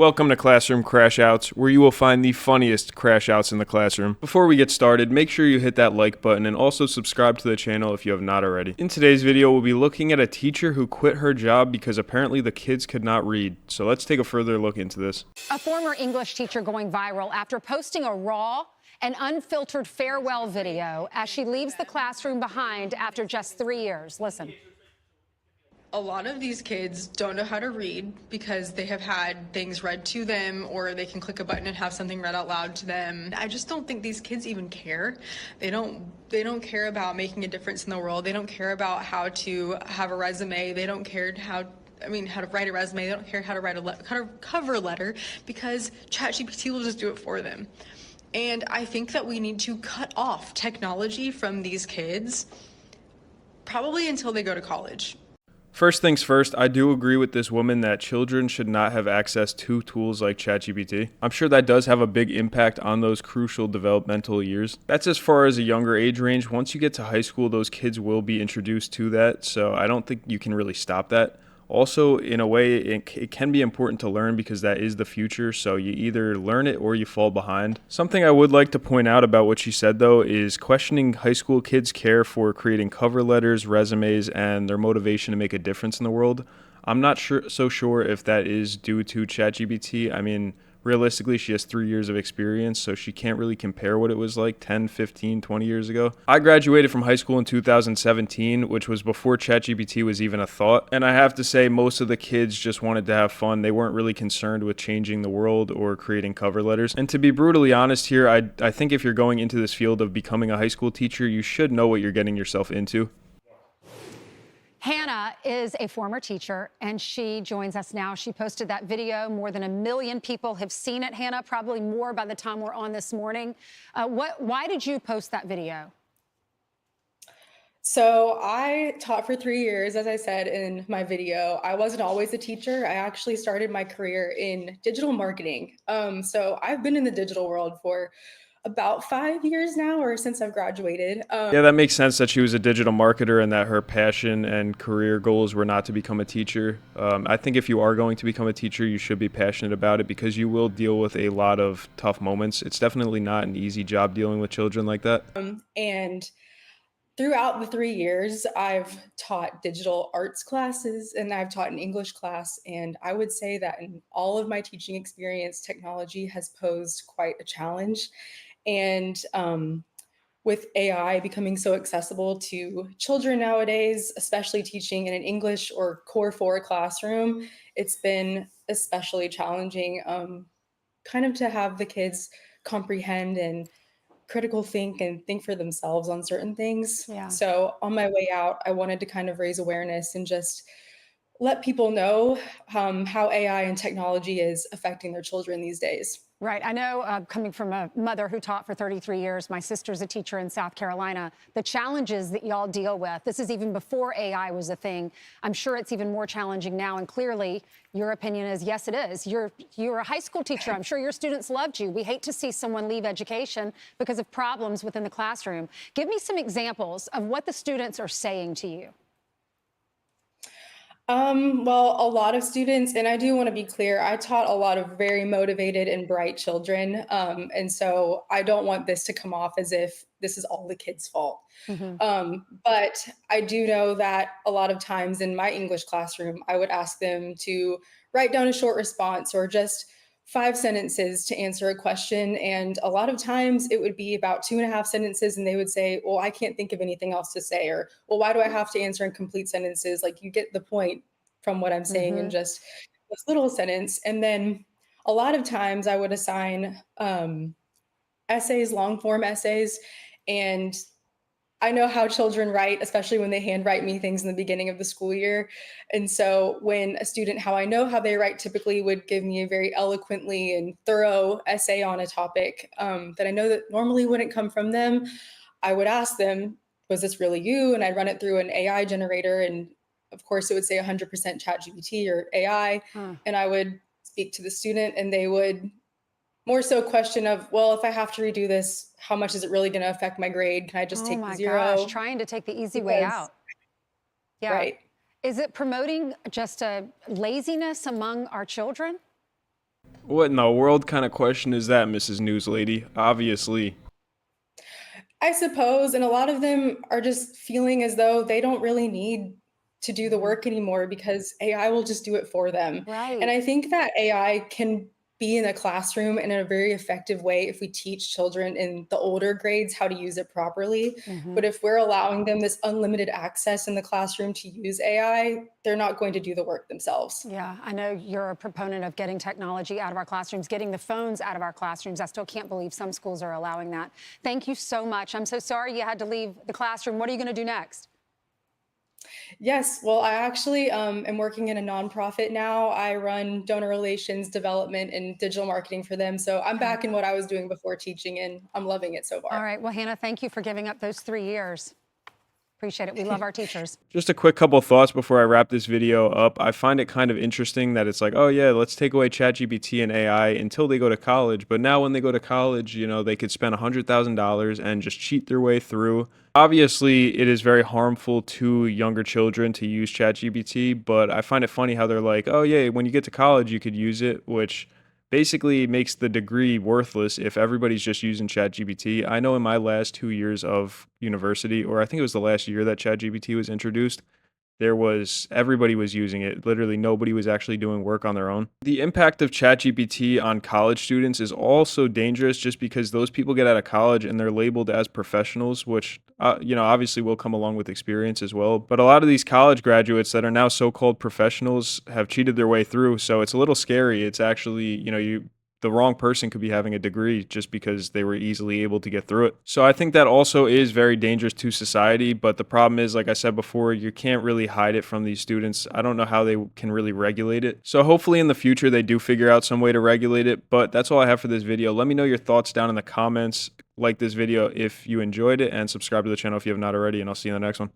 Welcome to Classroom Crashouts, where you will find the funniest crashouts in the classroom. Before we get started, make sure you hit that like button and also subscribe to the channel if you have not already. In today's video, we'll be looking at a teacher who quit her job because apparently the kids could not read. So let's take a further look into this. A former English teacher going viral after posting a raw and unfiltered farewell video as she leaves the classroom behind after just 3 years. Listen. A lot of these kids don't know how to read because they have had things read to them, or they can click a button and have something read out loud to them. I just don't think these kids even care. They don't care about making a difference in the world. They don't care about how to have a resume. They don't care how to write a resume. They don't care how to write a cover letter because ChatGPT will just do it for them. And I think that we need to cut off technology from these kids probably until they go to college. First things first, I do agree with this woman that children should not have access to tools like ChatGPT. I'm sure that does have a big impact on those crucial developmental years. That's as far as a younger age range. Once you get to high school, those kids will be introduced to that, so I don't think you can really stop that. Also, in a way, it can be important to learn because that is the future, so you either learn it or you fall behind. Something I would like to point out about what she said, though, is questioning high school kids' care for creating cover letters, resumes, and their motivation to make a difference in the world. I'm not so sure if that is due to ChatGPT. I mean, realistically, she has 3 years of experience, so she can't really compare what it was like 10, 15, 20 years ago. I graduated from high school in 2017, which was before ChatGPT was even a thought. And I have to say, most of the kids just wanted to have fun. They weren't really concerned with changing the world or creating cover letters. And to be brutally honest here, I think if you're going into this field of becoming a high school teacher, you should know what you're getting yourself into. Hannah is a former teacher, and she joins us now. She posted that video. More than 1 million people have seen it, Hannah, probably more by the time we're on this morning. Why did you post that video? So I taught for 3 years, as I said in my video. I wasn't always a teacher. I actually started my career in digital marketing. So I've been in the digital world for about 5 years now, or since I've graduated. Yeah, that makes sense that she was a digital marketer and that her passion and career goals were not to become a teacher. I think if you are going to become a teacher, you should be passionate about it because you will deal with a lot of tough moments. It's definitely not an easy job dealing with children like that. And throughout the 3 years, I've taught digital arts classes and I've taught an English class. And I would say that in all of my teaching experience, technology has posed quite a challenge. And with AI becoming so accessible to children nowadays, especially teaching in an English or Core 4 classroom, it's been especially challenging kind of to have the kids comprehend and critical think and think for themselves on certain things. Yeah. So on my way out, I wanted to kind of raise awareness and just let people know how AI and technology is affecting their children these days. Right. I know, coming from a mother who taught for 33 years, my sister's a teacher in South Carolina, the challenges that y'all deal with, this is even before AI was a thing. I'm sure it's even more challenging now. And clearly, your opinion is, yes, it is. You're a high school teacher. I'm sure your students loved you. We hate to see someone leave education because of problems within the classroom. Give me some examples of what the students are saying to you. Well, a lot of students, and I do want to be clear, I taught a lot of very motivated and bright children. And so I don't want this to come off as if this is all the kids' fault. But I do know that a lot of times in my English classroom, I would ask them to write down a short response or just 5 sentences to answer a question. And a lot of times it would be about 2.5 sentences. And they would say, well, I can't think of anything else to say. Or, well, why do I have to answer in complete sentences? Like, you get the point from what I'm saying in just this little sentence. And then a lot of times I would assign essays, long form essays. And I know how children write, especially when they handwrite me things in the beginning of the school year. And so when a student, how I know how they write, typically would give me a very eloquently and thorough essay on a topic that I know that normally wouldn't come from them, I would ask them, was this really you? And I'd run it through an AI generator. And of course, it would say 100% ChatGPT or AI. And I would speak to the student and they would more so question of, well, if I have to redo this, how much is it really going to affect my grade? Can I just take the 0? Oh my gosh, trying to take the easy way out. Yeah. Right. Is it promoting just a laziness among our children? What in the world kind of question is that, Mrs. News Lady? Obviously. I suppose, and a lot of them are just feeling as though they don't really need to do the Mhm. work anymore because AI will just do it for them. And Right. I think that AI can be in a classroom in a very effective way if we teach children in the older grades how to use it properly. Mhm. But if we're allowing them this unlimited access in the classroom to use AI, they're not going to do the work themselves. Yeah, I know you're a proponent of getting technology out of our classrooms, getting the phones out of our classrooms. I still can't believe some schools are allowing that. Thank you so much. I'm so sorry you had to leave the classroom. What are you going to do next? Yes, well, I actually am working in a nonprofit now. I run donor relations, development, and digital marketing for them. So I'm Okay. back in what I was doing before teaching, and I'm loving it so All far. right. Well, Hannah, thank you for giving up those 3 years. Appreciate it. We love our teachers. Just a quick couple thoughts before I wrap this video up. I find it kind of interesting that it's like, oh yeah, let's take away ChatGPT and AI until they go to college. But now when they go to college, they could spend $100,000 and just cheat their way through. Obviously, it is very harmful to younger children to use ChatGPT, but I find it funny how they're like, oh yeah, when you get to college, you could use it, which basically makes the degree worthless if everybody's just using ChatGPT. I know in my last 2 years of university, or I think it was the last year that ChatGPT was introduced, everybody was using it. Literally nobody was actually doing work on their own. The impact of ChatGPT on college students is also dangerous just because those people get out of college and they're labeled as professionals, which obviously will come along with experience as well. But a lot of these college graduates that are now so-called professionals have cheated their way through, so it's a little scary. It's actually, the wrong person could be having a degree just because they were easily able to get through it. So I think that also is very dangerous to society. But the problem is, like I said before, you can't really hide it from these students. I don't know how they can really regulate it. So hopefully in the future, they do figure out some way to regulate it. But that's all I have for this video. Let me know your thoughts down in the comments. Like this video if you enjoyed it and subscribe to the channel if you have not already. And I'll see you in the next one.